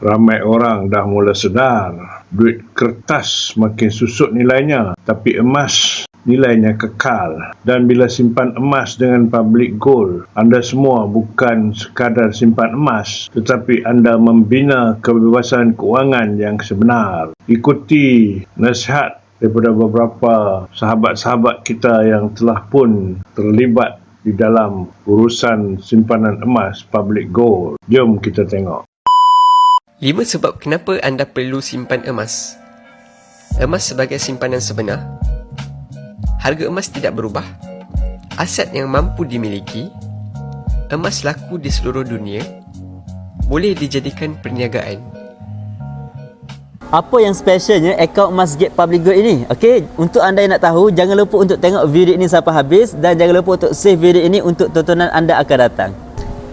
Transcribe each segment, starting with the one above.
Ramai orang dah mula sedar, duit kertas makin susut nilainya, tapi emas nilainya kekal. Dan bila simpan emas dengan public gold, anda semua bukan sekadar simpan emas, tetapi anda membina kebebasan keuangan yang sebenar. Ikuti nasihat daripada beberapa sahabat-sahabat kita yang telah pun terlibat di dalam urusan simpanan emas public gold. Jom kita tengok. 5 sebab kenapa anda perlu simpan emas. Emas sebagai simpanan sebenar. Harga emas tidak berubah. Aset yang mampu dimiliki. Emas laku di seluruh dunia. Boleh dijadikan perniagaan. Apa yang specialnya akaun Masjid Public Gold ini? Okey, untuk anda yang nak tahu, jangan lupa untuk tengok video ini sampai habis dan jangan lupa untuk save video ini untuk tontonan anda akan datang.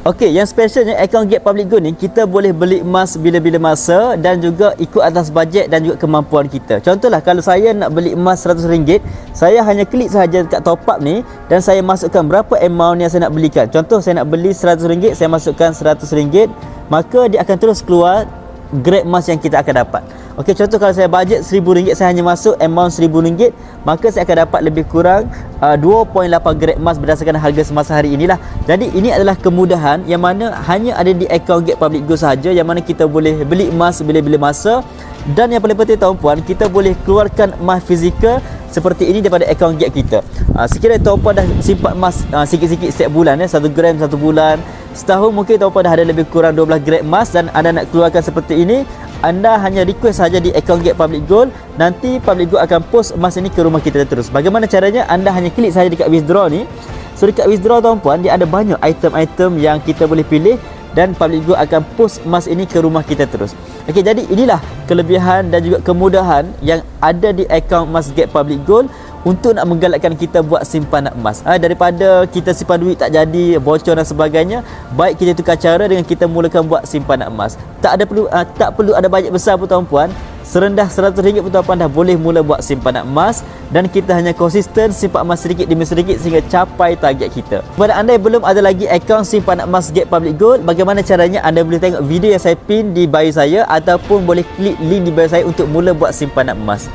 Okey, yang specialnya akaun Get Public Gold ni, kita boleh beli emas bila-bila masa dan juga ikut atas bajet dan juga kemampuan kita. Contohlah, kalau saya nak beli emas RM100, saya hanya klik sahaja dekat top up ni dan saya masukkan berapa amount yang saya nak belikan. Contoh, saya nak beli RM100, saya masukkan RM100, maka dia akan terus keluar grade emas yang kita akan dapat. Okey, contoh kalau saya bajet RM1,000, saya hanya masuk amount RM1,000, maka saya akan dapat lebih kurang 2.8 grade emas berdasarkan harga semasa hari inilah. Jadi ini adalah kemudahan yang mana hanya ada di akaun Get Public Gold sahaja, yang mana kita boleh beli emas bila-bila masa. Dan yang paling penting tuan-puan, kita boleh keluarkan emas fizikal seperti ini daripada akaun Get kita. Sekiranya tuan-puan dah simpan emas sikit-sikit setiap bulan, 1 gram 1 bulan, setahun mungkin tuan-puan dah ada lebih kurang 12 grade emas dan anda nak keluarkan seperti ini, anda hanya request saja di akaun Get Public Gold. Nanti Public Gold akan post emas ini ke rumah kita terus. Bagaimana caranya? Anda hanya klik saja dekat withdraw ni. So dekat withdraw tuan-puan, dia ada banyak item-item yang kita boleh pilih dan Public Gold akan post emas ini ke rumah kita terus. Okey, jadi inilah kelebihan dan juga kemudahan yang ada di akaun emas Get Public Gold untuk nak menggalakkan kita buat simpanan emas. Daripada kita simpan duit tak jadi, bocor dan sebagainya, baik kita tukar cara dengan kita mulakan buat simpanan emas. Tak perlu ada bajet besar pun tuan-puan. Serendah RM100 pun tuan-puan dah boleh mula buat simpanan emas dan kita hanya konsisten simpan emas sedikit demi sedikit sehingga capai target kita. Kepada anda yang belum ada lagi akaun simpanan emas Get Public Gold, bagaimana caranya? Anda boleh tengok video yang saya pin di bio saya ataupun boleh klik link di bio saya untuk mula buat simpanan emas.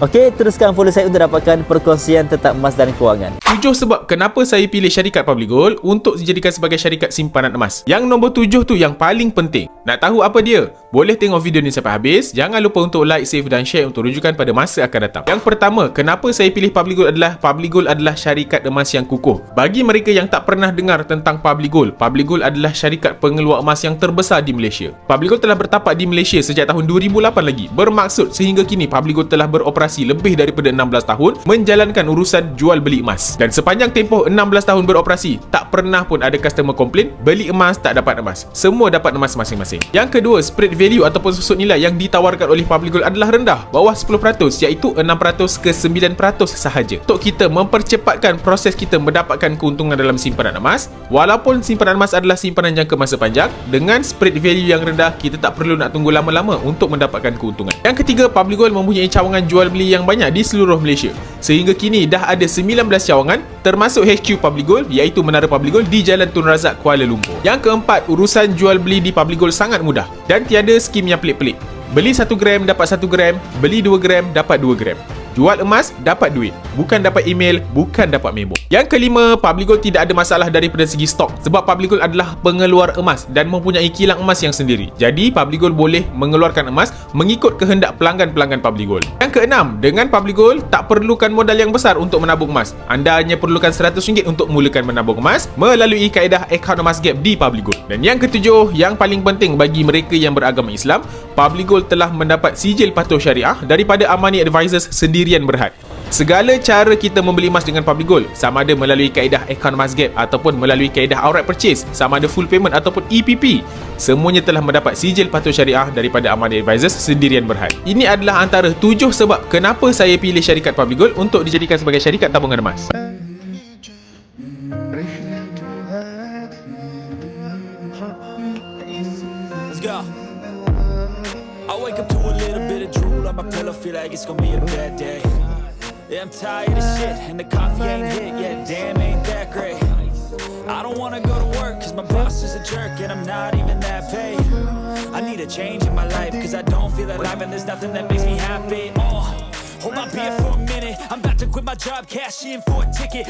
Okey, teruskan follow saya untuk dapatkan perkongsian tentang emas dan kewangan. 7 sebab kenapa saya pilih syarikat Public Gold untuk dijadikan sebagai syarikat simpanan emas. Yang nombor 7 tu yang paling penting. Nak tahu apa dia? Boleh tengok video ni sampai habis. Jangan lupa untuk like, save dan share untuk rujukan pada masa akan datang. Yang pertama, kenapa saya pilih Public Gold adalah syarikat emas yang kukuh. Bagi mereka yang tak pernah dengar tentang Public Gold adalah syarikat pengeluar emas yang terbesar di Malaysia. Public Gold telah bertapak di Malaysia sejak tahun 2008 lagi. Bermaksud sehingga kini Public Gold telah beroperasi lebih daripada 16 tahun menjalankan urusan jual beli emas. Dan sepanjang tempoh 16 tahun beroperasi, tak pernah pun ada customer komplain beli emas tak dapat emas. Semua dapat emas masing-masing. Yang kedua, spread value ataupun susut nilai yang ditawarkan oleh Public Gold adalah rendah, bawah 10%, iaitu 6% ke 9% sahaja. Untuk kita mempercepatkan proses kita mendapatkan keuntungan dalam simpanan emas, walaupun simpanan emas adalah simpanan jangka masa panjang, dengan spread value yang rendah, kita tak perlu nak tunggu lama-lama untuk mendapatkan keuntungan. Yang ketiga, Public Gold mempunyai cawangan jual beli yang banyak di seluruh Malaysia. Sehingga kini dah ada 19 cawangan termasuk HQ Public Gold, iaitu Menara Public Gold di Jalan Tun Razak, Kuala Lumpur. Yang keempat, urusan jual beli di Public Gold sangat mudah dan tiada skim yang pelik-pelik. Beli 1 gram dapat 1 gram, beli 2 gram dapat 2 gram. Jual emas, dapat duit. Bukan dapat email, bukan dapat memo. Yang kelima, Public Gold tidak ada masalah daripada segi stok. Sebab Public Gold adalah pengeluar emas dan mempunyai kilang emas yang sendiri. Jadi, Public Gold boleh mengeluarkan emas mengikut kehendak pelanggan-pelanggan Public Gold. Yang keenam, dengan Public Gold, tak perlukan modal yang besar untuk menabung emas. Anda hanya perlukan RM100 untuk mulakan menabung emas melalui kaedah akaun emas Gap di Public Gold. Dan yang ketujuh, yang paling penting bagi mereka yang beragama Islam, Public Gold telah mendapat sijil patuh syariah daripada Amani Advisors Sendirian Berhad. Segala cara kita membeli emas dengan Public Gold, sama ada melalui kaedah akaun emas Gap ataupun melalui kaedah outright purchase, sama ada full payment ataupun EPP, semuanya telah mendapat sijil patuh syariah daripada Amani Advisors Sendirian Berhad. Ini adalah antara 7 sebab kenapa saya pilih syarikat Public Gold untuk dijadikan sebagai syarikat tabungan emas. Let's go. I wake up to a little bit of drool on my pillow, feel like it's gonna be a bad day. Yeah, I'm tired of shit and the coffee ain't hit yet, damn ain't that great. I don't wanna go to work cause my boss is a jerk and I'm not even that paid. I need a change in my life, cause I don't feel alive and there's nothing that makes me happy. Hold my beer for a minute, I'm about to quit my job, cash in for a ticket.